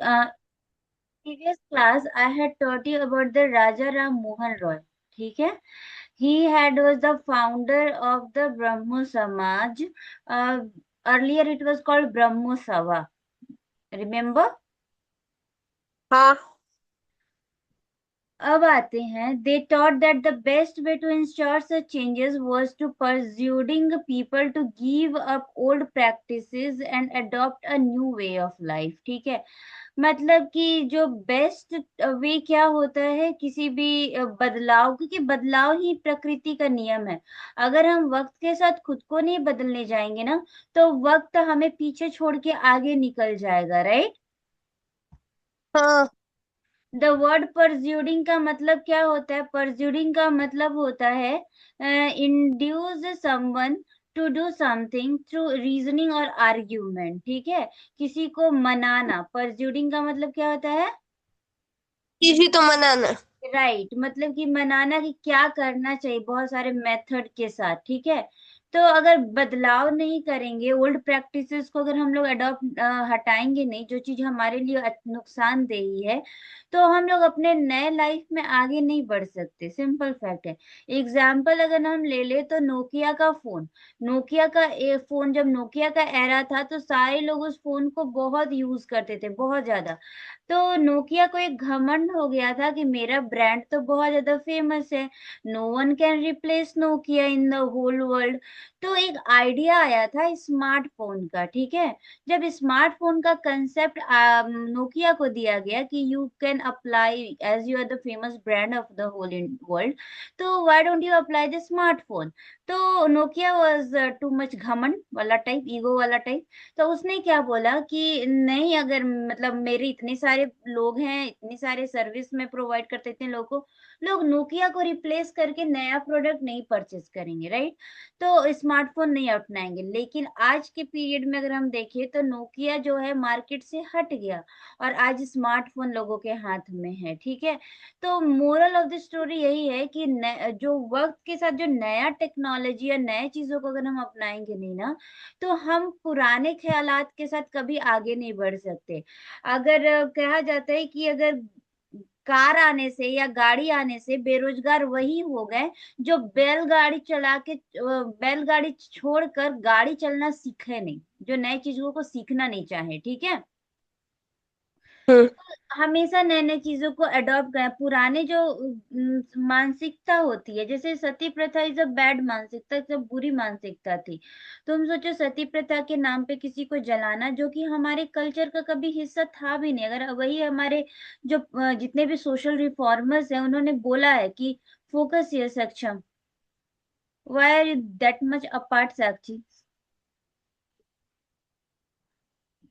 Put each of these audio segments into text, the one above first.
previous class I had taught you about the Raja Ram Mohan Roy. ठीक है. He had was the founder of the Brahmo Samaj. uh, Earlier it was called Brahmo Sabha. Remember? हाँ। अब आते हैं. They taught that the best way to ensure such changes was to persuading people to give up old practices and adopt a new way of life. ठीक है. मतलब कि जो best way क्या होता है किसी भी बदलाव, क्योंकि बदलाव ही प्रकृति का नियम है. अगर हम वक्त के साथ खुद को नहीं बदलने जाएंगे ना, तो वक्त हमें पीछे छोड़ के आगे निकल जाएगा. राइट. हाँ। द वर्ड परज्यूडिंग का मतलब क्या होता है? परज्यूडिंग का मतलब होता है induce someone to do something through reasoning और आर्ग्यूमेंट. ठीक है. किसी को मनाना. परज्यूडिंग का मतलब क्या होता है? किसी तो मनाना। राइट. मतलब कि मनाना कि क्या करना चाहिए बहुत सारे मेथड के साथ. ठीक है. तो अगर बदलाव नहीं करेंगे, ओल्ड प्रैक्टिसेस को अगर हम लोग अडॉप्ट हटाएंगे नहीं, जो चीज हमारे लिए नुकसानदेही है, तो हम लोग अपने नए लाइफ में आगे नहीं बढ़ सकते. सिंपल फैक्ट है. एग्जाम्पल अगर हम ले ले तो नोकिया का फोन. नोकिया का फोन, जब नोकिया का एरा था तो सारे लोग उस फोन को बहुत यूज करते थे, बहुत ज्यादा. तो नोकिया को एक घमंड हो गया था कि मेरा ब्रांड तो बहुत ज्यादा फेमस है. No one can replace Nokia in the whole world. तो एक आइडिया आया था स्मार्टफोन का. ठीक है. जब स्मार्टफोन का कंसेप्ट नोकिया को दिया गया कि you can apply as you are the famous brand of the whole world, तो why don't you apply the smartphone. तो नोकिया वाज टू मच घमंड वाला टाइप, ईगो वाला टाइप. तो उसने क्या बोला कि नहीं, अगर मतलब मेरे इतने सारे लोग हैं, इतने सारे सर्विस में प्रोवाइड करते, इतने लोगों को, लोग नोकिया को रिप्लेस करके नया प्रोडक्ट नहीं परचेस करेंगे. राइट. तो स्मार्टफोन नहीं अपनाएंगे. लेकिन आज के पीरियड में अगर हम देखें तो नोकिया जो है मार्केट से हट गया, और आज स्मार्टफोन लोगों के हाथ में है. ठीक है. तो मोरल ऑफ द स्टोरी यही है कि जो वक्त के साथ जो नया टेक्नोलॉजी या नए चीजों को अगर हम अपनाएंगे नहीं ना, तो हम पुराने ख्यालात के साथ कभी आगे नहीं बढ़ सकते. अगर कहा जाता है कि अगर कार आने से या गाड़ी आने से बेरोजगार वही हो गए जो बैलगाड़ी चला के बैलगाड़ी छोड़कर गाड़ी चलना सीखे नहीं, जो नए चीजों को सीखना नहीं चाहे. ठीक है. हम्म। हमेशा नए नए चीजों को अडॉप्ट करें. पुराने जो मानसिकता होती है, जैसे सती प्रथा इज अ बैड मानसिकता, सब बुरी मानसिकता थी. तुम सोचो सती प्रथा के नाम पे किसी को जलाना, जो कि हमारे कल्चर का कभी हिस्सा था भी नहीं. अगर वही हमारे जो जितने भी सोशल रिफॉर्मर्स हैं उन्होंने बोला है कि फोकस ये Saksham, why are you that much apart Sakshi.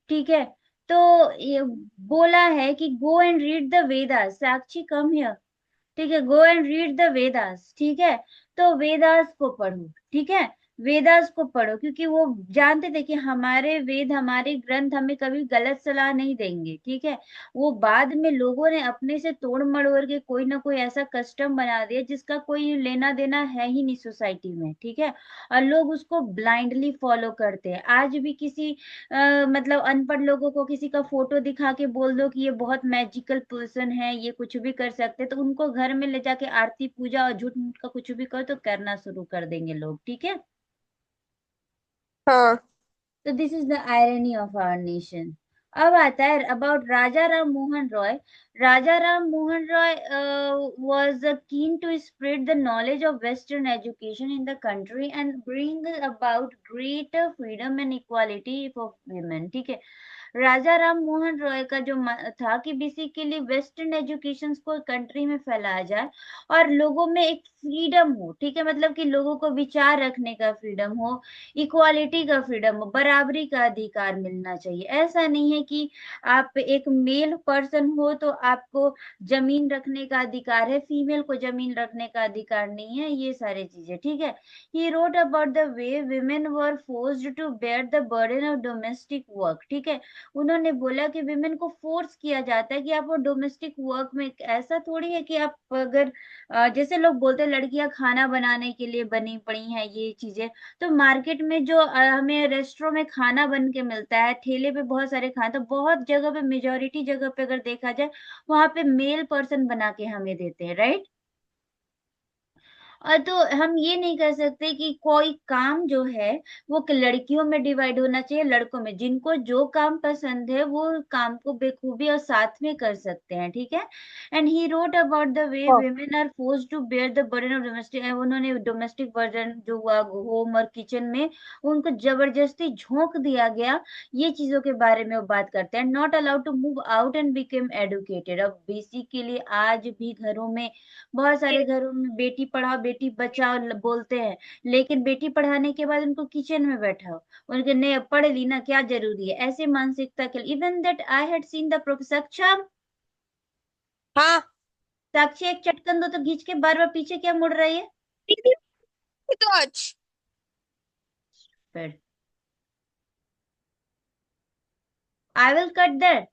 ठीक है. तो ये बोला है कि go and read the Vedas. Sakshi come here. ठीक है. Go and read the Vedas. ठीक है. तो वेदास को पढ़ो. ठीक है. वेदास को पढ़ो, क्योंकि वो जानते थे कि हमारे वेद, हमारे ग्रंथ हमें कभी गलत सलाह नहीं देंगे. ठीक है. वो बाद में लोगों ने अपने से तोड़ मड़ोड़ के कोई ना कोई ऐसा कस्टम बना दिया जिसका कोई लेना देना है ही नहीं सोसाइटी में. ठीक है. और लोग उसको ब्लाइंडली फॉलो करते हैं. आज भी किसी मतलब अनपढ़ लोगों को किसी का फोटो दिखा के बोल दो कि ये बहुत मैजिकल पर्सन है, ये कुछ भी कर सकते, तो उनको घर में ले जाके आरती पूजा और झूठ मूठ का कुछ भी करो तो करना शुरू कर देंगे लोग. ठीक है. हाँ। तो this is the irony of our nation. अब आता है about Raja Ram Mohan Roy. Raja Ram Mohan Roy was keen to spread the knowledge of Western education in the country and bring about greater freedom and equality for women. ठीक है. राजा राम मोहन रॉय का जो था कि बेसिकली वेस्टर्न एजुकेशन को कंट्री में फैलाया जाए और लोगों में एक फ्रीडम हो. ठीक है. मतलब कि लोगों को विचार रखने का फ्रीडम हो, इक्वालिटी का फ्रीडम हो, बराबरी का अधिकार मिलना चाहिए. ऐसा नहीं है कि आप एक मेल पर्सन हो तो आपको जमीन रखने का अधिकार है, फीमेल को जमीन रखने का अधिकार नहीं है, ये सारी चीजें. ठीक है. He wrote about the way women were forced to bear the burden of domestic work. ठीक है. उन्होंने बोला कि विमेन को फोर्स किया जाता है कि आप वो डोमेस्टिक वर्क में, ऐसा थोड़ी है कि आप अगर जैसे लोग बोलते हैं लड़कियां खाना बनाने के लिए बनी पड़ी हैं ये चीजें, तो मार्केट में जो हमें रेस्टोरेंट में खाना बन के मिलता है, ठेले पे बहुत सारे खाना, तो बहुत जगह पे, मेजोरिटी जगह पे अगर देखा जाए, वहां पे मेल पर्सन बना के हमें देते हैं, राइट। और तो हम ये नहीं कर सकते कि कोई काम जो है वो लड़कियों में डिवाइड होना चाहिए, लड़कों में। जिनको जो काम पसंद है वो काम को बेखूबी और साथ में कर सकते हैं, ठीक है। And he wrote about the way हाँ women are force to bear the burden of domestic, उन्होंने डोमेस्टिक बर्डन जो हुआ होम और किचन में, उनको जबरदस्ती झोंक दिया गया, ये चीजों के बारे में वो बात करते हैं। Not allowed to move out and became educated. अब बेसिकली आज भी घरों में, बहुत सारे घरों में बेटी पढ़ाओ बेटी बचाओ बोलते हैं, लेकिन बेटी पढ़ाने के बाद उनको किचन में बैठाओ, उनके नहीं पढ़ ली ना क्या जरूरी है, ऐसे मानसिकता के। Even that I had seen the Saksha, हाँ। साक्षी एक चटकन दो तो खींच के बार बार पीछे क्या मुड़ रही है। तो आज फिर आई विल कट दैट।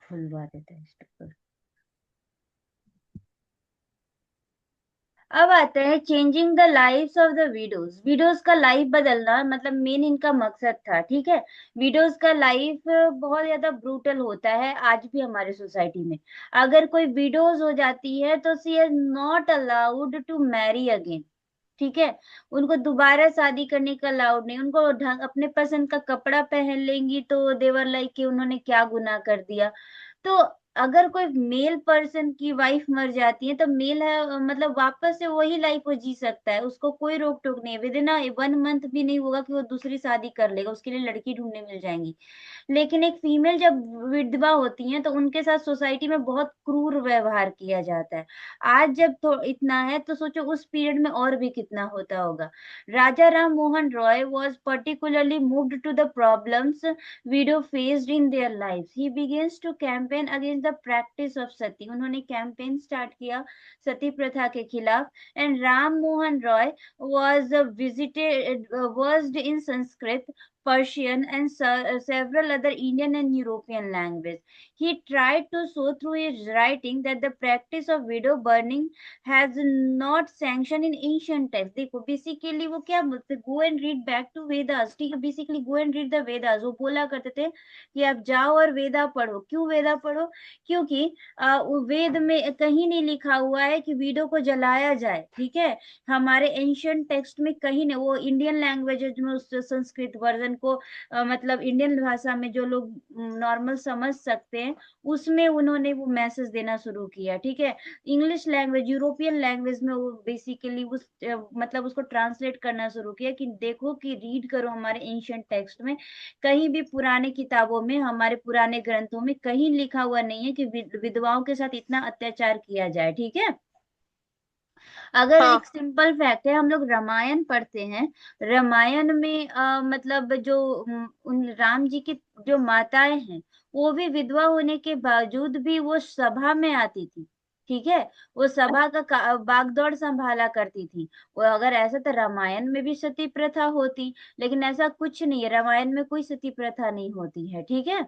खुलवा देते हैं इसको। अब आते हैं changing the lives of the widows. Widows का लाइफ बदलना मतलब मेन इनका मकसद था, ठीक है। विडोज का लाइफ बहुत ज्यादा ब्रूटल होता है आज भी हमारे सोसाइटी में। अगर कोई विडोज हो जाती है तो she is not allowed to marry again, ठीक है। उनको दोबारा शादी करने का अलाउड नहीं, उनको ढंग अपने पसंद का कपड़ा पहन लेंगी तो देवर लाइक कि उन्होंने क्या गुनाह कर दिया। तो अगर कोई मेल पर्सन की वाइफ मर जाती है तो मेल है मतलब वापस से वही लाइफ वो जी सकता है, उसको कोई रोक टोक नहीं है। विद इन 1 मंथ भी नहीं होगा कि वो दूसरी शादी कर लेगा, उसके लिए लड़की ढूंढने मिल जाएंगी। लेकिन एक फीमेल जब विधवा होती है तो उनके साथ सोसाइटी में बहुत क्रूर व्यवहार किया जाता है। आज जब तो इतना है तो सोचो उस पीरियड में और भी कितना होता होगा। Raja Ram Mohan Roy was particularly moved to the problems widow faced in their lives. He begins to campaign against the practice of sati. उन्होंने कैंपेन स्टार्ट किया सती प्रथा के खिलाफ। And Ram Mohan Roy was visited versed in Sanskrit, Persian, and several other Indian and European languages. He tried to show through his writing that the practice of widow burning has not sanctioned in ancient text. देखो basically वो क्या बोलते, go and read back to Vedas, ठीक है। Basically go and read the Vedas, वो बोला करते थे कि आप जाओ और वेदा पढ़ो। क्यों वेदा पढ़ो? क्योंकि वेद में कहीं नहीं लिखा हुआ है कि विडो को जलाया जाए, ठीक है। हमारे एंशियंट टेक्स्ट में कहीं नहीं, वो इंडियन लैंग्वेजेज में उस संस्कृत वर्जन को मतलब इंडियन भाषा में जो लोग नॉर्मल समझ सकते हैं उसमें उन्होंने वो मैसेज देना शुरू किया, ठीक है। इंग्लिश लैंग्वेज, यूरोपियन लैंग्वेज में वो बेसिकली उस मतलब उसको ट्रांसलेट करना शुरू किया कि देखो कि रीड करो हमारे एंशियंट टेक्स्ट में, कहीं भी पुराने किताबों में, हमारे पुराने ग्रंथों में कहीं लिखा हुआ नहीं है कि विधवाओं के साथ इतना अत्याचार किया जाए, ठीक है। अगर हाँ। एक सिंपल फैक्ट है, हम लोग रामायण पढ़ते हैं, रामायण में मतलब जो उन राम जी की जो माताएं हैं वो भी विधवा होने के बावजूद भी वो सभा में आती थी, ठीक है। वो सभा का बागदौड़ संभाला करती थी। वो अगर ऐसा तो रामायण में भी सती प्रथा होती, लेकिन ऐसा कुछ नहीं है, रामायण में कोई सती प्रथा नहीं होती है, ठीक है।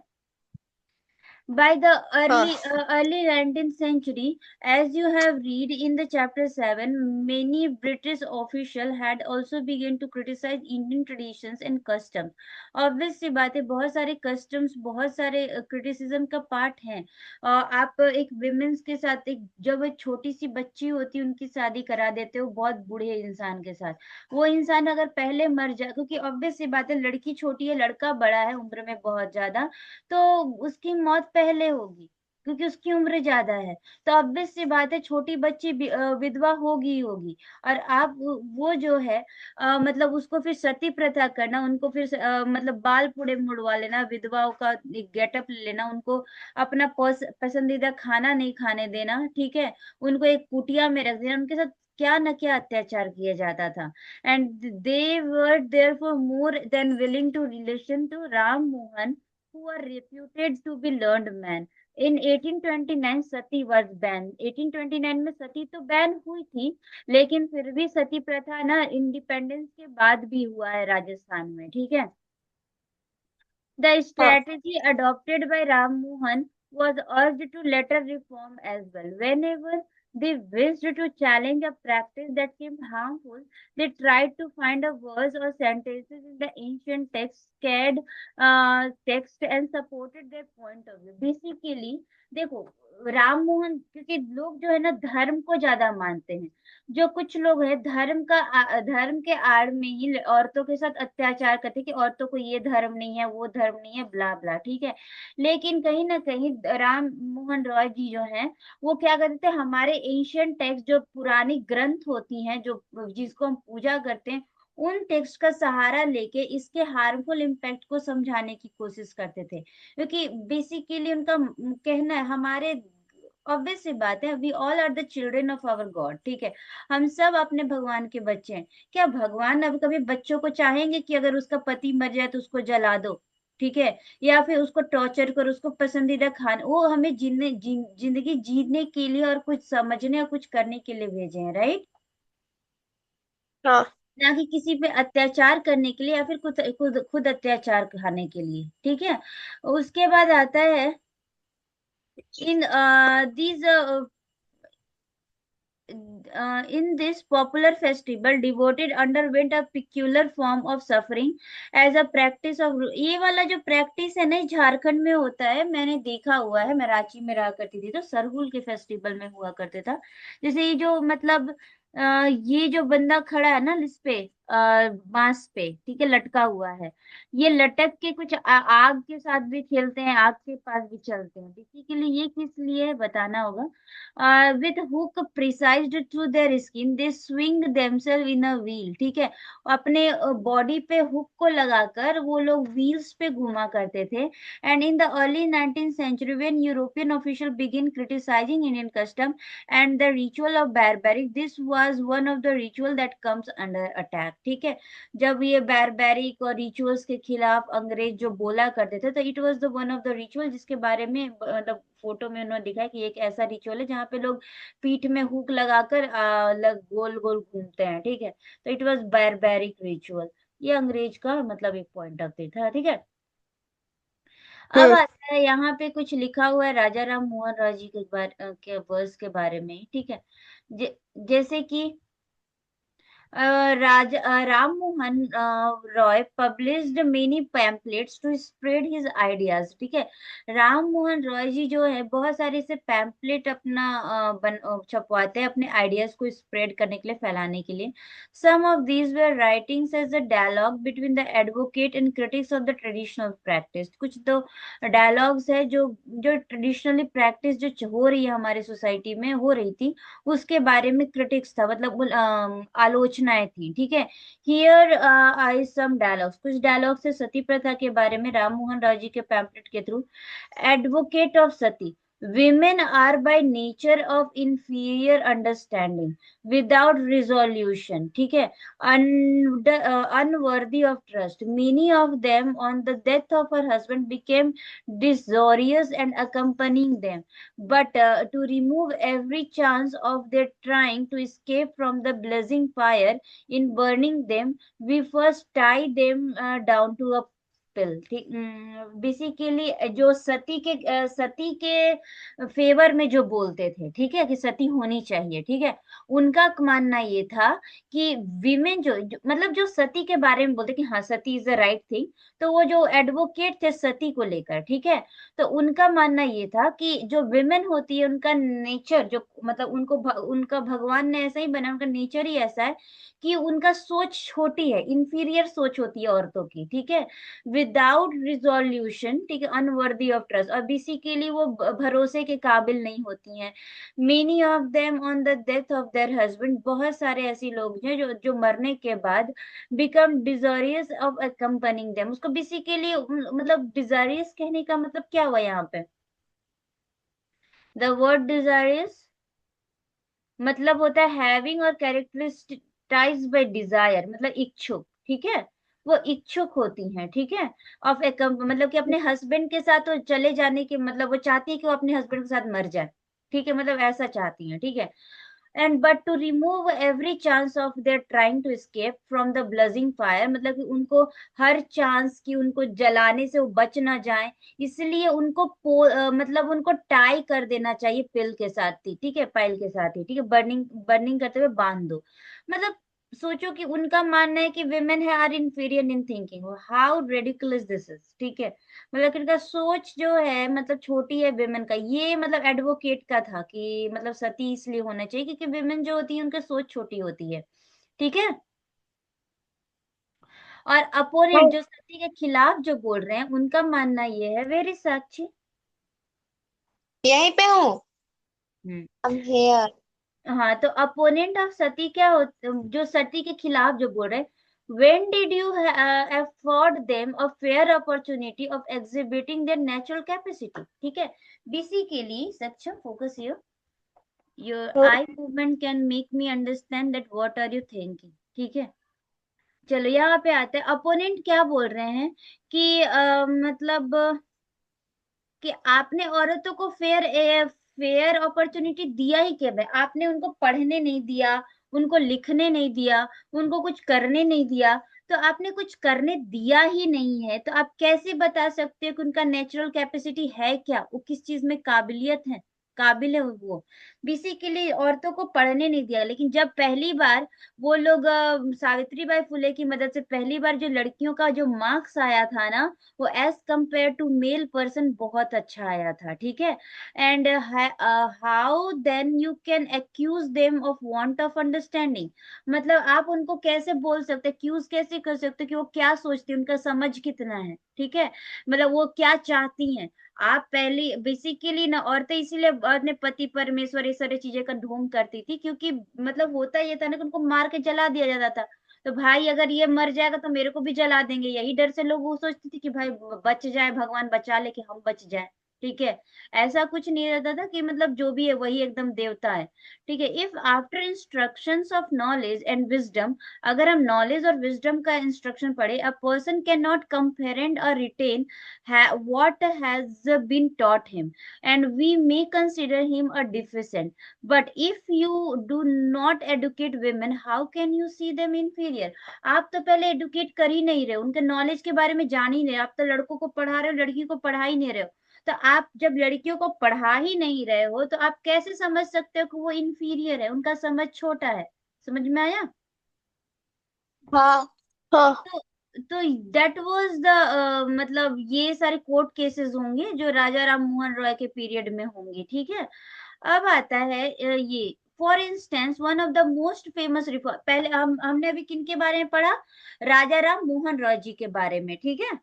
By the हाँ early 19th century, as you have read in the chapter 7, many British officials had also begun to criticize Indian traditions and customs. Obvious सी बात है, बहुत सारे customs, बहुत सारे criticism का पार्ट है। आप एक women's के साथ, एक जब एक छोटी सी बच्ची होती है उनकी शादी करा देते हो बहुत बूढ़े इंसान के साथ। वो इंसान अगर पहले मर जाए, क्योंकि ऑब्वियस सी बात है लड़की छोटी है लड़का बड़ा है उम्र में बहुत ज्यादा, तो उसकी मौत पहले होगी क्योंकि उसकी उम्र ज्यादा है। तो ऑब्वियस सी बात है छोटी बच्ची विधवा होगी ही होगी। और आप वो जो है मतलब उसको फिर सती प्रथा करना, उनको फिर मतलब बाल पूड़े मुड़वा लेना, विधवाओं का एक गेटअप ले लेना, उनको अपना पसंदीदा खाना नहीं खाने देना, ठीक है। उनको एक कुटिया में रख देना, उनके साथ क्या न क्या अत्याचार किया जाता था। And they were therefore more than willing to relation to Ram Mohan, who are reputed to be learned man. In 1829 sati was ban. 1829 में सती तो बैन हुई थी, लेकिन फिर भी सती प्रथा ना इंडिपेंडेंस के बाद भी हुआ है राजस्थान में, ठीक है। The हाँ strategy adopted by Ram Mohan was urged to later reform as well. Whenever they wished to challenge a practice that seemed harmful, they tried to find a verse or sentences in the ancient text, scared text, and supported their point of view. Basically, देखो, राम मोहन, क्योंकि लोग जो है ना धर्म को ज्यादा मानते हैं। जो कुछ लोग हैं धर्म के आड़ में ही औरतों के साथ अत्याचार करते हैं कि औरतों को ये धर्म नहीं है, वो धर्म नहीं है, ब्ला ब्ला, ठीक है। लेकिन कहीं ना कहीं राम मोहन रॉय जी जो हैं, वो क्या करते थे, हमारे एंशियंट टेक्स्ट जो पुरानी ग्रंथ होती हैं, जो जिसको हम पूजा करते हैं, उन टेक्स्ट का सहारा लेके इसके हार्मफुल इम्पैक्ट को समझाने की कोशिश करते थे। क्योंकि बेसिकली उनका कहना है, हमारे ऑब्वियस सी बात है, we all are the children of our god, ठीक है। हम सब अपने भगवान के बच्चे हैं। क्या भगवान अब कभी बच्चों को चाहेंगे कि अगर उसका पति मर जाए तो उसको जला दो, ठीक है, या फिर उसको टॉर्चर करो, उसको पसंदीदा खाना, वो हमें जिंदगी जीने के लिए और कुछ समझने और कुछ करने के लिए भेजे हैं, राइट। हाँ। ना कि किसी पे अत्याचार करने के लिए या फिर खुद खुद खुद अत्याचार खाने के लिए, ठीक है। उसके बाद आता है in these in this popular festival devoted underwent a peculiar form of suffering as a practice of, ये वाला जो प्रैक्टिस है ना झारखंड में होता है, मैंने देखा हुआ है, मैं रांची में रहा करती थी तो सरहुल के फेस्टिवल में हुआ करता था। जैसे ये जो मतलब ये जो बंदा खड़ा है ना इस पे बांस पे, ठीक है, लटका हुआ है, ये लटक के कुछ आग के साथ भी खेलते हैं, आग के पास भी चलते हैं। बेसिकली ये किस लिए है बताना होगा। with hook precised through their skin they swing themselves in a wheel, ठीक है। अपने बॉडी पे हुक को लगाकर वो लोग व्हील्स पे घुमा करते थे। And in the early 19th century when European officials begin criticizing Indian custom and the ritual of barbaric, this was one of the ritual that comes under attack, ठीक है। जब ये बैरबैरिक और रिचुअल्स के खिलाफ अंग्रेज जो बोला करते थे, तो it was the one of the ritual जिसके बारे में मतलब फोटो में उन्होंने दिखा है कि एक ऐसा रिचुअल है जहाँ पे लोग पीठ में हुक लगाकर गोल गोल घूमते हैं, ठीक है। तो इट वाज बैरबैरिक रिचुअल। ये अंग्रेज का मतलब एक पॉइंट ऑफ व्यू था, ठीक है। अब हम्म। आता है यहाँ पे कुछ लिखा हुआ है राजा राम मोहन राय जी के वर्स के बारे में, ठीक है। जैसे कि Ram Mohan Roy published many pamphlets to spread his ideas, ठीक है। राम मोहन रॉय जी जो है बहुत सारे से पैम्पलेट अपना छपवाते हैं अपने आइडियाज को स्प्रेड करने के लिए, फैलाने के लिए। Some of these were writings as a dialogue between the advocate and critics of the traditional practice. कुछ तो डायलॉग्स है जो जो ट्रेडिशनली प्रैक्टिस जो हो रही है हमारे सोसाइटी में हो रही थी, उसके बारे में क्रिटिक्स था, मतलब आलोचनाएं थी, ठीक है। हियर आई सम डायलॉग्स, कुछ डायलॉग्स है सती प्रथा के बारे में राम मोहन राव जी के पैम्पलेट के through. Advocate of Sati, women are by nature of inferior understanding without resolution, ठीक है, unworthy of trust. Many of them on the death of her husband became disorious and accompanying them, but to remove every chance of their trying to escape from the blazing fire in burning them, we first tie them down to a पिल, ठीक। Basically जो सती के favour में जो बोलते थे, ठीक है, कि सती होनी चाहिए, ठीक है। उनका मानना ये था कि विमेन मतलब जो सती के बारे में बोलते कि हाँ सती इज द राइट थिंग, तो वो जो एडवोकेट थे सती को लेकर, ठीक है, तो उनका मानना ये था कि जो विमेन होती है उनका नेचर जो मतलब उनका भगवान ने ऐसा ही बना, उनका नेचर ही ऐसा है कि उनका सोच छोटी है, इंफीरियर सोच होती है औरतों की, ठीक है, विदाउट रिजोल्यूशन, ठीक है, अनवर्दी ऑफ ट्रस्ट, और बेसिकली वो भरोसे के काबिल नहीं होती हैं। Many of them on the death of their husband, बहुत सारे ऐसे लोग हैं जो जो मरने के बाद बिकम डिजारियस ऑफ अकम्पनिंग देम। उसको बेसिकली मतलब डिजारियस कहने का मतलब क्या हुआ यहाँ पे, द वर्ड डिजारियस मतलब होता है हैविंग और कैरेक्टरिस्टाइज बाय डिजायर, मतलब इच्छुक, ठीक है। वो इच्छुक होती हैं, ठीक है, ऑफ ए मतलब कि अपने हस्बैंड के साथ वो चले जाने की, मतलब वो चाहती है कि वो अपने हस्बैंड के साथ मर जाए, ठीक है, मतलब ऐसा चाहती हैं, ठीक है। And but to remove every chance of their trying to escape from the blazing fire, मतलब कि उनको हर चांस की उनको जलाने से वो बच ना जाए, इसलिए उनको मतलब उनको टाई कर देना चाहिए पिल के साथ ही, ठीक है, पाइल के साथ ही, ठीक है, बर्निंग बर्निंग करते हुए बांध दो। मतलब सोचो कि उनका मानना है कि women है are inferior in thinking, how ridiculous this is, ठीक है। मतलब कि इनका सोच जो है मतलब छोटी है वेमेन का, ये मतलब एडवोकेट का था कि मतलब सती इसलिए होना चाहिए क्योंकि वेमेन जो होती है उनकी सोच छोटी होती है, ठीक है। और अपोनेंट हाँ, जो सती के खिलाफ जो बोल रहे हैं उनका मानना ये है, वेरी साक्षी। यहीं पे हूँ। हम्म। I'm here। हाँ, तो अपोनेंट ऑफ सती क्या हो, जो सती के खिलाफ जो बोल रहे हैं, when did you afford them a fair opportunity of exhibiting their natural capacity, ठीक है। बेसिकली सक्षम, focus here, your eye movement can make me understand that what are you thinking, ठीक है। चलो यहाँ पे आते हैं, अपोनेंट क्या बोल रहे हैं कि मतलब कि आपने औरतों को फेयर अपॉर्चुनिटी दिया ही कब है, आपने उनको पढ़ने नहीं दिया, उनको लिखने नहीं दिया, उनको कुछ करने नहीं दिया। तो आपने कुछ करने दिया ही नहीं है तो आप कैसे बता सकते हो कि उनका नेचुरल कैपेसिटी है क्या, वो किस चीज में काबिलियत है, काबिल है वो। बेसिकली औरतों को पढ़ने नहीं दिया, लेकिन जब पहली बार वो लोग सावित्री बाई फुले की मदद से पहली बार जो लड़कियों का जो मार्क्स आया था ना, वो as compare to male person बहुत अच्छा आया था, ठीक है। And how then you can accuse them of want of understanding, मतलब आप उनको कैसे बोल सकते, एक्यूज कैसे कर सकते कि वो क्या सोचती है, उनका समझ कितना है, ठीक है, मतलब वो क्या चाहती हैं। आप पहले बेसिकली ना औरतें इसीलिए अपने पति परमेश्वर ये सारी चीजें का ढोंग करती थी, क्योंकि मतलब होता ये था ना कि उनको मार के जला दिया जाता था। तो भाई अगर ये मर जाएगा तो मेरे को भी जला देंगे, यही डर से लोग वो सोचते थे कि भाई बच जाए, भगवान बचा ले कि हम बच जाए, ठीक है। ऐसा कुछ नहीं रहता था कि मतलब जो भी है वही एकदम देवता है, ठीक है। If after instructions of knowledge and wisdom, अगर हम नॉलेज और विजडम का इंस्ट्रक्शन पढ़े, अ पर्सन कैन नॉट कंपेरेंट और retain what has been taught him, and we may consider him a deficient. But if you do not educate women, how can you see them inferior? आप तो पहले educate कर ही नहीं रहे हो, उनके knowledge के बारे में जान ही नहीं रहे, आप तो लड़कों को पढ़ा रहे हो, लड़की को पढ़ा ही नहीं रहे हो। तो आप जब लड़कियों को पढ़ा ही नहीं रहे हो तो आप कैसे समझ सकते हो कि वो इंफीरियर है, उनका समझ छोटा है। समझ में आया? हाँ हाँ। तो तो दैट वाज द मतलब ये सारे कोर्ट केसेस होंगे जो राजा राम मोहन रॉय के पीरियड में होंगे, ठीक है। अब आता है ये for instance one of the most famous reform, पहले हमने अभी किन के बारे में पढ़ा, राजा राम मोहन रॉय जी के बारे में, ठीक है,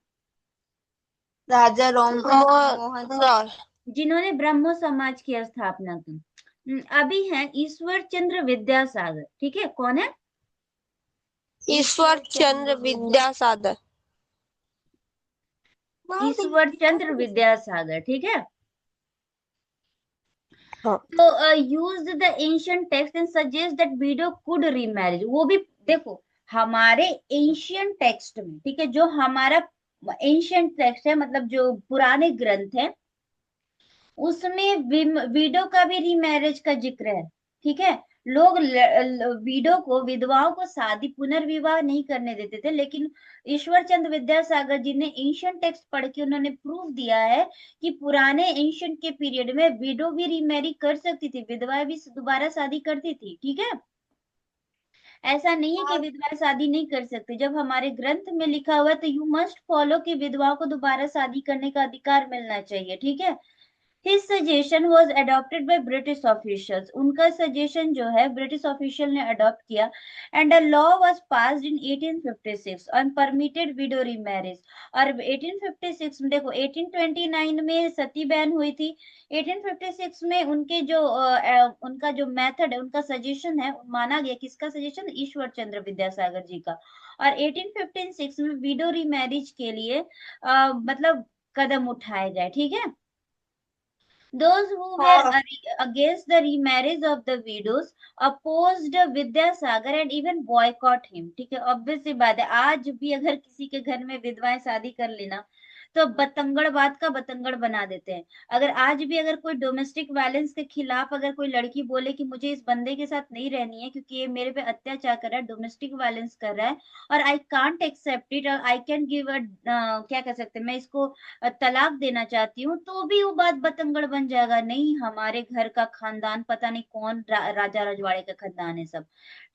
राजा राम मोहन रॉय। जिन्होंने ब्रह्मो समाज की स्थापना की। अभी है ईश्वर चंद्र विद्यासागर, ठीक है, कौन है? ईश्वर चंद्र विद्यासागर। ईश्वर चंद्र विद्यासागर, ठीक है। हाँ। तो use the ancient text and suggest that window could remarriage, वो भी देखो हमारे एंशियंट टेक्स्ट में, ठीक है, जो हमारा एंशियंट टेक्स्ट है मतलब जो पुराने ग्रंथ है उसमें विडो का भी रीमैरिज का जिक्र है, ठीक है। लोग विडो को, विधवाओं को शादी पुनर्विवाह नहीं करने देते थे, लेकिन ईश्वर चंद्र विद्यासागर जी ने एंशियंट टेक्स्ट पढ़ के उन्होंने प्रूफ दिया है कि पुराने एंशियंट के पीरियड में विडो भी रीमैरी कर सकती थी, विधवाएं भी दोबारा शादी करती थी, ठीक है। ऐसा नहीं है कि विधवाएं शादी नहीं कर सकती, जब हमारे ग्रंथ में लिखा हुआ है तो यू मस्ट फॉलो कि विधवाओं को दोबारा शादी करने का अधिकार मिलना चाहिए, ठीक है। His suggestion was adopted by British officials. उनका सजेशन जो है ब्रिटिश ऑफिशियल ने अडॉप्ट किया, and a law was passed in 1856 on permitted window remarriage. और 1856 में देखो, 1829 में सती बैन हुई थी, 1856 में उनके जो उनका जो मेथड है, उनका सजेशन है, माना गया, किसका सजेशन, ईश्वर चंद्र विद्यासागर जी का। और 1856 में विडो रीमैरिज के लिए मतलब कदम उठाए गए, ठीक है। Those who were हाँ against the remarriage of the widows opposed Vidyasagar and even boycott him. ठीक है, ऑब्वियस सी बात है, आज भी अगर किसी के घर में विधवाएं शादी कर लेना तो बतंगड़बाज का बतंगड़ बना देते हैं। अगर आज भी अगर कोई डोमेस्टिक वायलेंस के खिलाफ अगर कोई लड़की बोले कि मुझे इस बंदे के साथ नहीं रहनी है क्योंकि ये मेरे पे अत्याचार कर रहा है, डोमेस्टिक वायलेंस कर रहा है, और आई कांट एक्सेप्ट इट, और आई कैन गिव अ क्या कह सकते हैं, मैं इसको तलाक देना चाहती हूँ, तो भी वो बात बतंगड़ बन जाएगा। नहीं, हमारे घर का खानदान पता नहीं कौन राजा रजवाड़े का खानदान है सब।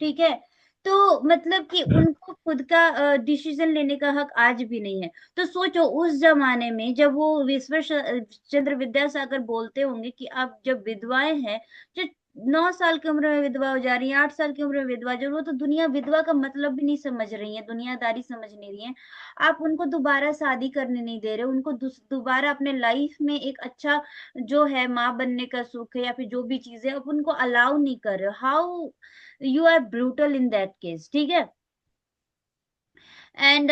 ठीक है, तो मतलब कि उनको खुद का डिसीजन लेने का हक आज भी नहीं है। तो सोचो उस जमाने में जब वो चंद्र विद्यासागर बोलते होंगे कि आप जब विधवाएं हैं, जो 9 साल की उम्र में विधवा हो जा रही है, 8 साल की उम्र में विधवा, जो वो तो दुनिया विधवा का मतलब भी नहीं समझ रही है, दुनियादारी समझ नहीं रही है, आप उनको दोबारा शादी करने नहीं दे रहे, उनको दोबारा अपने लाइफ में एक अच्छा जो है माँ बनने का सुख है या फिर जो भी चीज है, आप उनको अलाउ नहीं कर रहे हो। How you are brutal in that case. ठीक है, एंड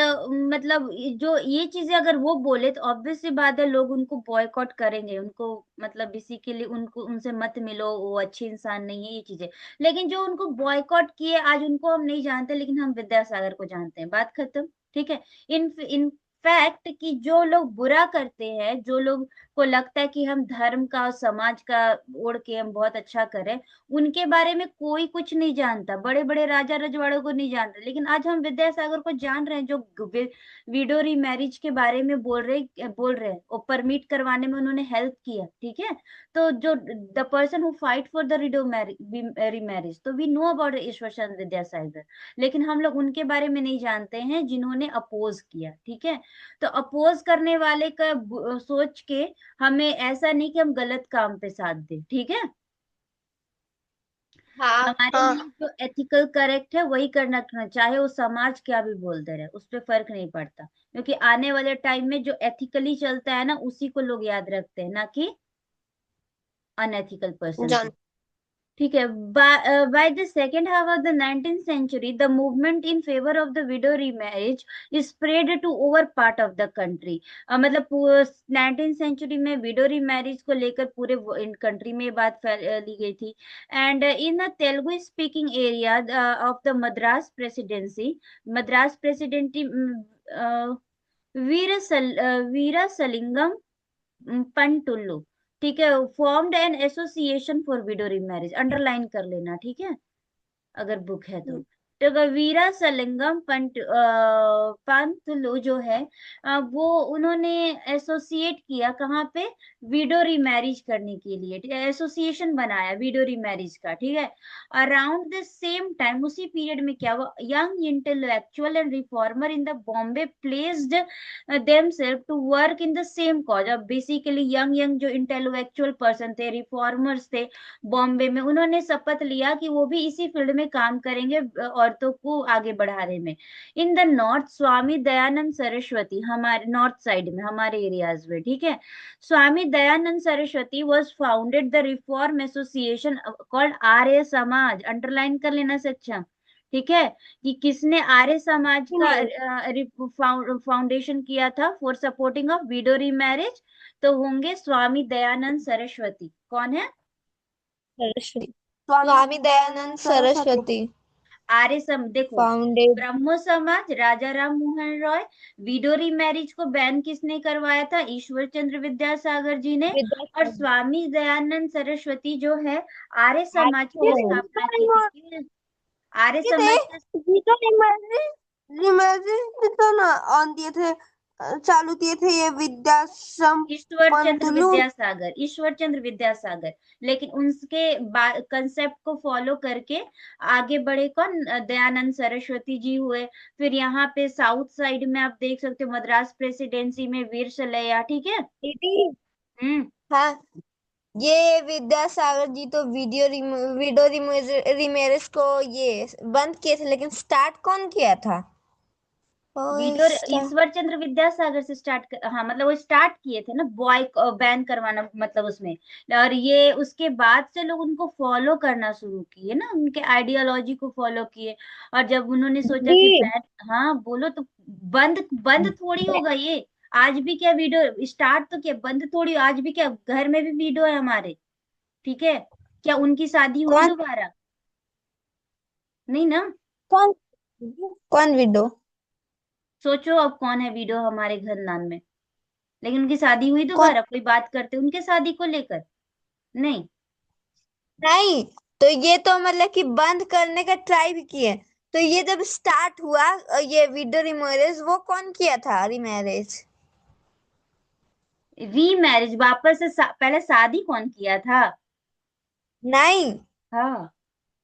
मतलब जो ये चीजें अगर वो बोले तो ऑब्वियस सी बात है लोग उनको बॉयकॉट करेंगे, उनको मतलब इसी के लिए उनको उनसे मत मिलो, वो अच्छे इंसान नहीं है, ये चीजें। लेकिन जो उनको बॉयकॉट किए आज उनको हम नहीं जानते, लेकिन हम विद्यासागर को जानते हैं, बात खत्म। ठीक है, इन फैक्ट कि जो लोग बुरा करते हैं, जो लोग को लगता है कि हम धर्म का और समाज का ओढ़ के हम बहुत अच्छा करें, उनके बारे में कोई कुछ नहीं जानता, बड़े बड़े राजा रजवाड़ों को नहीं जानता। लेकिन आज हम विद्यासागर को जान रहे हैं, जो विडो रीमैरिज के बारे में बोल रहे हैं, और परमिट करवाने में उन्होंने हेल्प किया। ठीक है, तो जो the person who fight for the widow remarriage, तो we know about Ishwar Chandra Vidyasagar, लेकिन हम लोग उनके बारे में नहीं जानते हैं जिन्होंने अपोज किया। ठीक है, तो अपोज करने वाले का सोच के हमें ऐसा नहीं कि हम गलत काम पे साथ दें। ठीक है, हाँ हमारे लिए हाँ। जो एथिकल करेक्ट है वही करना करना, चाहे वो समाज क्या भी बोलते रहे, उस पर फर्क नहीं पड़ता, क्योंकि आने वाले टाइम में जो एथिकली चलता है ना उसी को लोग याद रखते हैं, ना कि अनएथिकल पर्सन को। जान। ठीक है, by the second half of the 19th century, the movement in favor of the widow remarriage is spread to over part of the country। मतलब 19th सेंचुरी में विडो रीमैरिज को लेकर पूरे कंट्री में ये बात फैली गई थी। And in the Telugu speaking area of the Madras presidency, Madras presidency, Veeresalingam Pantulu, ठीक है, formed an association for widow marriage, underline कर लेना। ठीक है, अगर बुक है तो वीरा सलिंगम पंतलु जो है, वो उन्होंने एसोसिएट किया कहाँ पे, विडो मैरिज करने के लिए, एसोसिएशन बनाया विडो मैरिज का। ठीक है, अराउंड द सेम टाइम, उसी पीरियड में क्या हुआ, young intellectual and reformer in the Bombay placed themselves to work in the same cause. अब बेसिकली यंग यंग जो इंटेलेक्चुअल पर्सन थे, रिफॉर्मर्स थे बॉम्बे में, उन्होंने शपथ लिया कि वो भी इसी फील्ड में काम करेंगे, औरतों को आगे बढ़ाने में। In the north, Swami Dayanand Saraswati, हमारे नॉर्थ साइड में हमारे एरियाज में, ठीक है, Swami Dayanand Saraswati was founded the reform association called Arya Samaj, underline कर लेना सक्षम। ठीक है, कि किसने आर्य समाज का नहीं। फाउंडेशन किया था for supporting of window marriage, तो होंगे स्वामी दयानंद सरस्वती। कौन है? सरस्वती। स्वामी दयानंद सरस्वती आर्य सम देखो, फाउंडेड। ब्रह्मो समाज, राजा राम मोहन रॉय, विडोरी मैरिज को बैन किसने करवाया था, ईश्वर चंद्र विद्यासागर जी ने। और विद्यासागर। स्वामी दयानंद सरस्वती जो है, आर्य समाज की ये स्थापना की थी। आर्य थे समाज का ये तो इमेजिन तो ना ऑन दिए थे, चालू किए थे ये विद्याश्रम ईश्वर चंद्र पंतुलू। विद्यासागर, ईश्वर चंद्र विद्यासागर, लेकिन उनके कंसेप्ट को फॉलो करके आगे बढ़े कौन, दयानंद सरस्वती जी हुए। फिर यहाँ पे साउथ साइड में आप देख सकते हो मद्रास प्रेसिडेंसी में वीर सलैया। ठीक है, दीदी। हम्म, हाँ, ये विद्यासागर जी तो वीडियो रिमेरेस को ये बंद किए थे, लेकिन स्टार्ट कौन किया था? ओ वीडोर स्टार्ट। ईश्वर चंद्र विद्यासागर से स्टार्ट हाँ, मतलब वो स्टार्ट किए थे ना बॉय बैन करवाना, मतलब उसमें, और ये उसके बाद से लोग उनको फॉलो करना शुरू किए ना, उनके आइडियोलॉजी को फॉलो किए। और जब उन्होंने सोचा कि दीदी बैन, हाँ बोलो तो, बंद बंद थोड़ी होगा ये, आज भी क्या वीडियो स्टार्ट तो किया, बंद थोड़ी, आज भी क्या घर में भी वीडियो है हमारे, ठीक है। क्या उनकी शादी हुई कौन दोबारा? नहीं ना। कौन कौन वीडियो? सोचो अब कौन है वीडियो हमारे खानदान में, लेकिन उनकी शादी हुई कौन? दोबारा, कोई बात करते उनके शादी को लेकर? नहीं। नहीं, तो ये तो मतलब कि बंद करने का ट्राई भी किए। तो ये जब स्टार्ट हुआ ये वीडियो रिमोरेज, वो कौन किया था रिमैरेज? रीमैरिज वापस से पहले शादी कौन किया था? नहीं, हाँ।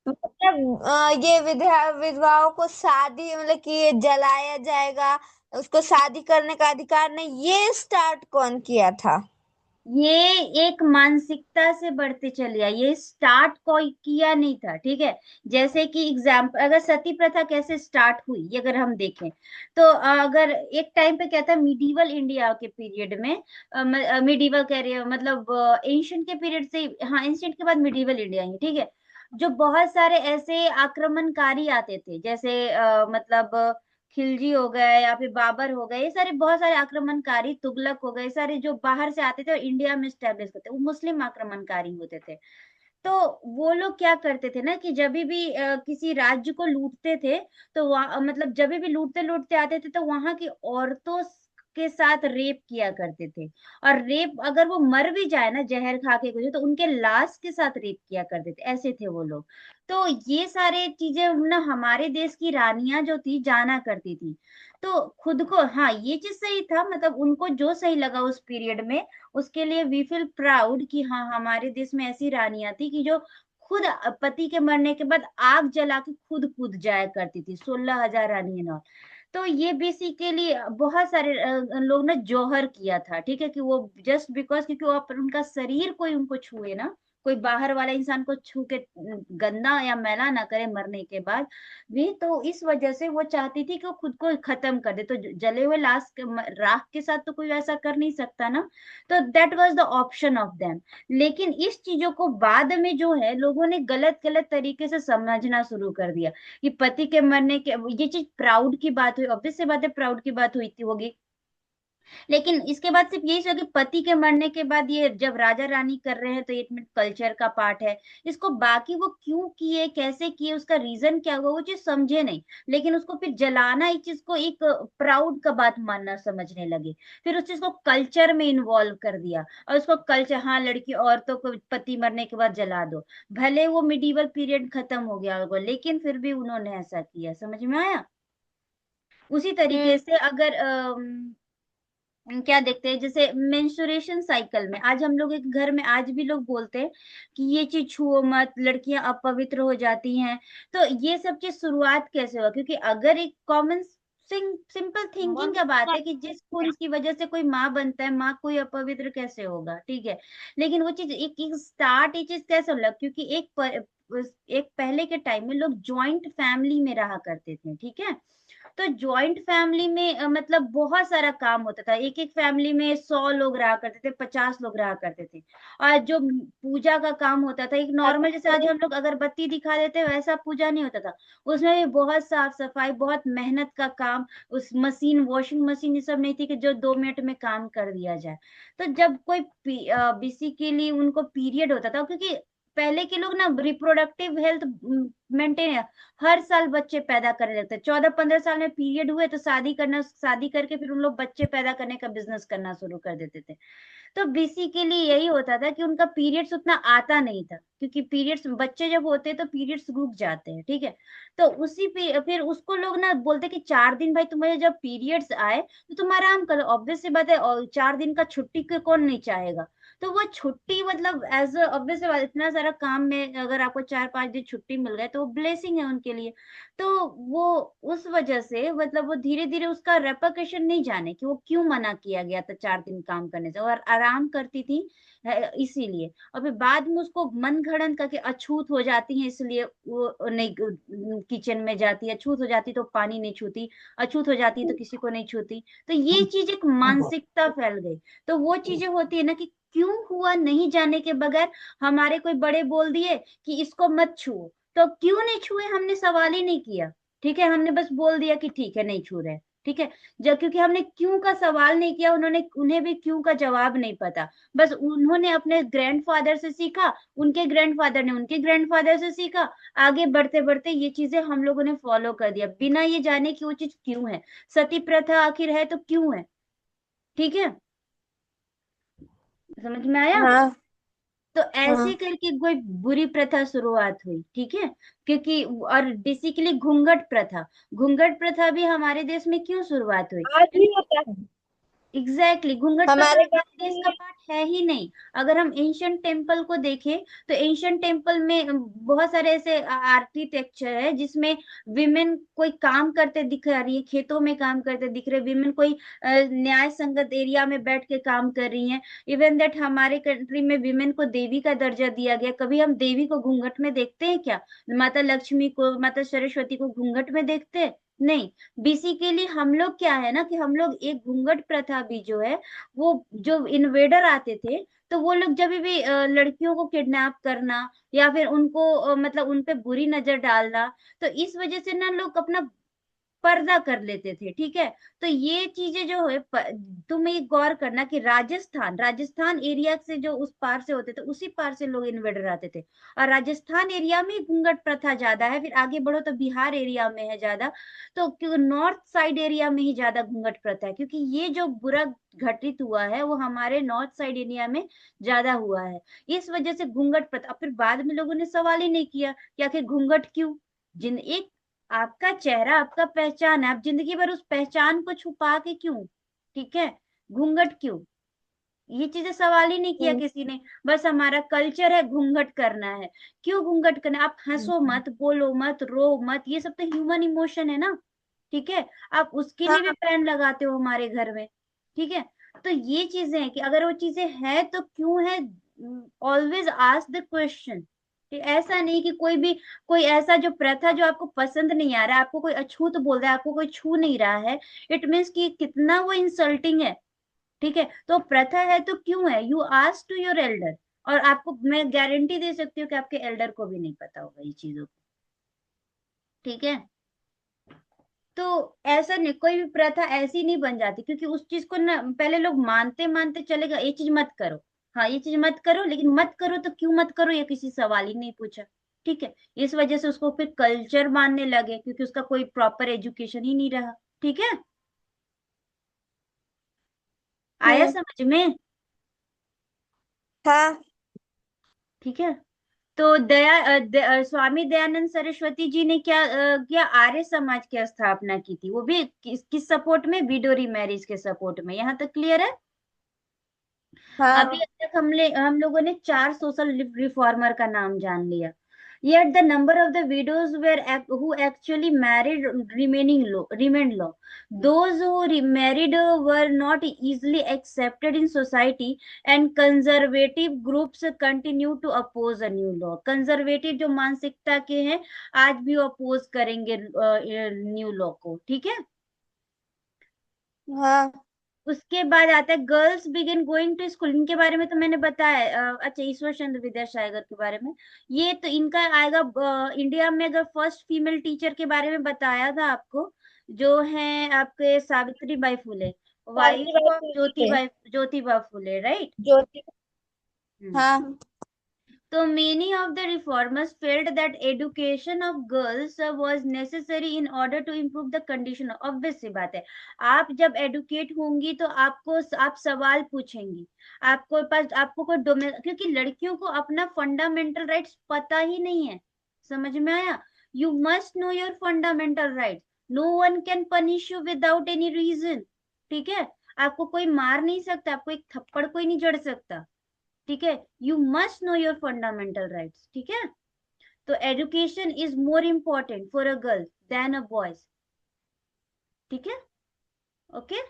मतलब ये विधवाओं को शादी, मतलब कि ये जलाया जाएगा, उसको शादी करने का अधिकार नहीं, ये स्टार्ट कौन किया था? ये एक मानसिकता से बढ़ते चले आए, ये स्टार्ट कोई किया नहीं था, ठीक है। जैसे कि एग्जाम्पल, अगर सती प्रथा कैसे स्टार्ट हुई ये अगर हम देखें, तो अगर एक टाइम पे क्या था, मिडीवल इंडिया के पीरियड में, मिडीवल कह रही है मतलब एंशियंट के पीरियड से, हाँ एंशियंट के बाद मिडीवल इंडिया ही, ठीक है। जो बहुत सारे ऐसे आक्रमणकारी आते थे, जैसे मतलब खिलजी हो गए या फिर बाबर हो गए, ये सारे बहुत सारे आक्रमणकारी, तुगलक हो गए, सारे जो बाहर से आते थे और इंडिया में स्टेब्लिश करते, वो मुस्लिम आक्रमणकारी होते थे। तो वो लोग क्या करते थे ना कि जब भी किसी राज्य को लूटते थे, तो वहाँ मतलब जब भी लूटते लूटते आते थे, तो वहां की औरतों के साथ रेप किया करते थे। और रेप, अगर वो मर भी जाए ना जहर खा के कुछ, तो उनके लाश के साथ रेप किया करते थे, ऐसे थे वो लोग। तो ये सारे चीजें ना हमारे देश की रानियां जो थी जाना करती थी। तो खुद को, हाँ ये चीज सही था, मतलब उनको जो सही लगा उस पीरियड में, उसके लिए वी फील प्राउड कि हाँ हमारे देश में ऐसी रानियां थी कि जो खुद पति के मरने के बाद आग जला के खुद कूद जाया करती थी, 16,000 रानियां। तो ये बेसिकली बहुत सारे लोग ने जौहर किया था, ठीक है, कि वो जस्ट बिकॉज, क्योंकि वो उनका शरीर कोई उनको छुए ना, कोई बाहर वाला इंसान को छू के गंदा या मैला ना करे मरने के बाद भी, तो इस वजह से वो चाहती थी कि वो खुद को खत्म कर दे। तो जले हुए लाश राख के साथ तो कोई ऐसा कर नहीं सकता ना। तो that was the option of them. लेकिन इस चीजों को बाद में जो है लोगों ने गलत गलत तरीके से समझना शुरू कर दिया, कि पति के मरने के, ये चीज प्राउड की बात हुई, ऑब्वियस सी बात है प्राउड की बात हुई थी होगी। लेकिन इसके बाद सिर्फ यही सोचा कि पति के मरने के बाद ये जब राजा रानी कर रहे हैं तो ये कल्चर का पार्ट है। इसको बाकी वो क्यों किए, कैसे किए, उसका रीजन क्या हुआ, वो चीज समझे नहीं। लेकिन उसको फिर जलाना, इस चीज को एक प्राउड का बात मानना समझने लगे। फिर उस चीज को कल्चर में इन्वॉल्व कर दिया, और उसको कल्चर, हाँ लड़की औरतों को पति मरने के बाद जला दो। भले वो मिडिवल पीरियड खत्म हो गया होगा, लेकिन फिर भी उन्होंने ऐसा किया, समझ में आया। उसी तरीके हम्म। से अगर क्या देखते हैं, जैसे मेंस्ट्रुएशन साइकिल में, आज हम लोग एक घर में आज भी लोग बोलते हैं कि ये चीज छुओ मत, लड़कियां अपवित्र हो जाती हैं। तो ये सब चीज शुरुआत कैसे हुआ, क्योंकि अगर एक कॉमन सिंपल थिंकिंग का बात है कि जिस खून की वजह से कोई माँ बनता है, माँ कोई अपवित्र कैसे होगा, ठीक है। लेकिन वो चीज एक एक स्टार्ट, ये चीज कैसे लग, क्योंकि एक पहले के टाइम में लोग ज्वाइंट फैमिली में रहा करते थे, ठीक है। तो जॉइंट फैमिली में मतलब बहुत सारा काम होता था, एक एक फैमिली में 100 लोग रहा करते थे, 50 लोग रहा करते थे। और जो पूजा का काम होता था, एक नॉर्मल जैसे आज हम लोग अगरबत्ती दिखा देते हैं, वैसा पूजा नहीं होता था। उसमें भी बहुत साफ सफाई, बहुत मेहनत का काम। उस मशीन, वॉशिंग मशीन ये सब नहीं थी कि जो 2 मिनट में काम कर दिया जाए। तो जब कोई बेसिकली उनको पीरियड होता था, क्योंकि पहले के लोग ना रिप्रोडक्टिव हेल्थ मेंटेन, हर साल बच्चे पैदा करने लगते हैं, 14-15 साल में पीरियड हुए तो शादी करना, शादी करके फिर उन लोग बच्चे पैदा करने का बिजनेस करना शुरू कर देते थे। तो बेसिकली यही होता था कि उनका पीरियड्स उतना आता नहीं था, क्योंकि पीरियड्स बच्चे जब होते हैं तो पीरियड्स रुक जाते हैं, ठीक है। तो उसी पे फिर उसको लोग ना बोलते कि 4 दिन भाई तुम्हारे जब पीरियड्स आए तो तुम आराम करो, ऑब्वियस सी बात है, और 4 दिन का छुट्टी के कौन नहीं चाहेगा। तो वो छुट्टी मतलब एज ऑब्वियस सी बात, इतना सारा काम में अगर आपको 4-5 दिन छुट्टी मिल गए तो वो ब्लेसिंग है उनके लिए। तो वो उस वजह से मतलब वो धीरे धीरे उसका रेपरकशन नहीं जाने कि वो क्यों मना किया गया था 4 दिन काम करने से, और आराम करती थी इसीलिए। और फिर बाद में उसको मन घड़न करके अछूत हो जाती है, इसलिए वो नहीं किचन में जाती है, अछूत हो जाती तो पानी नहीं छूती, अछूत हो जाती तो किसी को नहीं छूती। तो ये चीज एक मानसिकता फैल गई। तो वो चीजें होती है ना कि क्यों हुआ नहीं जाने के बगैर हमारे कोई बड़े बोल दिए कि इसको मत छुओ, तो क्यों नहीं छुए, हमने सवाल ही नहीं किया, ठीक है, हमने बस बोल दिया कि ठीक है नहीं छू रहे। ठीक है। जब क्योंकि हमने क्यों का सवाल नहीं किया, उन्हें भी क्यों का जवाब नहीं पता, बस उन्होंने अपने ग्रैंडफादर से सीखा, उनके ग्रैंडफादर ने उनके ग्रैंडफादर से सीखा, आगे बढ़ते बढ़ते ये चीजें हम लोगों ने फॉलो कर दिया बिना ये जाने कि वो चीज क्यों है। सती प्रथा आखिर है तो क्यों है? ठीक है, समझ में आया? हाँ तो ऐसे हाँ। करके कोई बुरी प्रथा शुरुआत हुई, ठीक है। क्योंकि और बेसिकली घूंघट प्रथा भी हमारे देश में क्यों शुरुआत हुई? आज भी होता है एग्जैक्टली घूंघट प्रथा हमारे गांव हमारे देश का में। पार्ट है ही नहीं। अगर हम एंशियंट टेम्पल को देखें तो एंशियंट टेम्पल में बहुत सारे ऐसे आर्किटेक्चर है जिसमें विमेन कोई काम करते दिख रही है, खेतों में काम करते दिख रहे, विमेन कोई न्याय संगत एरिया में बैठ के काम कर रही हैं। इवन दैट हमारे कंट्री में विमेन को देवी का दर्जा दिया गया। कभी हम देवी को घूंघट में देखते हैं क्या? माता लक्ष्मी को, माता सरस्वती को घूंघट में देखते हैं? नहीं। बेसिकली हम लोग क्या है ना कि हम लोग एक घूंघट प्रथा भी जो है, वो जो इन्वेडर आते थे, तो वो लोग जब भी लड़कियों को किडनैप करना या फिर उनको मतलब उन पे बुरी नजर डालना, तो इस वजह से ना लोग अपना पर्दा कर लेते थे, ठीक है। तो ये चीजें जो है तुम एक गौर करना कि राजस्थान एरिया से जो उस पार से होते थे उसी पार से लोग इन्वेडर आते थे, और राजस्थान एरिया में घूंघट प्रथा ज्यादा है। फिर आगे बढ़ो तो बिहार एरिया में है ज्यादा। तो क्यों नॉर्थ साइड एरिया में ही ज्यादा घूंघट प्रथा है, क्योंकि ये जो बुरा घटित हुआ है वो हमारे नॉर्थ साइड एरिया में ज्यादा हुआ है। इस वजह से घूंघट प्रथा, फिर बाद में लोगों ने सवाल ही नहीं किया कि आखिर घूंघट क्यों। जिन एक आपका चेहरा आपका पहचान है, आप जिंदगी भर उस पहचान को छुपा के क्यों? ठीक है, घूंघट क्यों? ये चीजें सवाल ही नहीं किया हम्म, किसी ने। बस हमारा कल्चर है घूंघट करना है। क्यों घूंघट करना है? आप हंसो हम्म। मत, बोलो मत, रो मत, ये सब तो ह्यूमन इमोशन है ना। ठीक है, आप उसके लिए भी हाँ पैन लगाते हो हमारे घर में। ठीक है, तो ये चीजें हैं कि अगर वो चीजें हैं तो क्यों है। Always ask the question. ऐसा नहीं कि कोई ऐसा जो प्रथा जो आपको पसंद नहीं आ रहा है, आपको कोई अछूत बोल रहा है, आपको कोई छू नहीं रहा है, इट मीन्स कि कितना वो इंसल्टिंग है। ठीक है, तो प्रथा है तो क्यों है, you ask to your elder. और आपको मैं गारंटी दे सकती हूँ कि आपके एल्डर को भी नहीं पता होगा ये चीजों को। ठीक है, तो ऐसा नहीं, कोई भी प्रथा ऐसी नहीं बन जाती, क्योंकि उस चीज को ना पहले लोग मानते मानते चलेगा, ये चीज मत करो। हाँ, ये चीज मत करो, लेकिन मत करो तो क्यों मत करो ये किसी सवाल ही नहीं पूछा। ठीक है, इस वजह से उसको फिर कल्चर मानने लगे, क्योंकि उसका कोई प्रॉपर एजुकेशन ही नहीं रहा। ठीक है, आया हम्म। समझ में? हाँ ठीक है, तो स्वामी दयानंद सरस्वती जी ने क्या आर्य समाज की स्थापना की थी, वो भी किस सपोर्ट में? विडोरी मैरिज के सपोर्ट में। यहाँ तक क्लियर है? अभी हाँ। अब तक हम लोगों ने 4 सोशल रिफॉर्मर का नाम जान लिया। Yet the number of the widows who actually married remained low. Those who remarried were not easily accepted in society, and conservative groups continue to oppose a new law. Conservative जो मानसिकता के हैं आज भी अपोज करेंगे new law को। ठीक है, हाँ उसके बाद आता है girls begin going to school. इनके बारे में तो मैंने बताया। अच्छा, ईश्वर चंद्र विद्यासागर के बारे में, ये तो इनका आएगा इंडिया में। अगर फर्स्ट फीमेल टीचर के बारे में बताया था आपको, जो है आपके सावित्री बाई फुले, वाइफ सावित्रीबाई ऑफ फुले थे। ज्योतिबा फुले, राइट। ज्योति। हाँ So many of the reformers felt that education of girls was necessary in order to improve the condition. Obvious सी बात है, आप जब एडुकेट होंगी तो आप सवाल पूछेंगी। आपको कोई क्योंकि लड़कियों को अपना फंडामेंटल राइट्स पता ही नहीं है। समझ में आया? You must know your fundamental rights. No one can punish you without any reason. ठीक है, आपको कोई मार नहीं सकता, आपको एक थप्पड़ कोई नहीं जड़ सकता। ठीक है, you must know your fundamental rights. ठीक है, तो education is more important for a girl than a boys. ठीक है, ओके।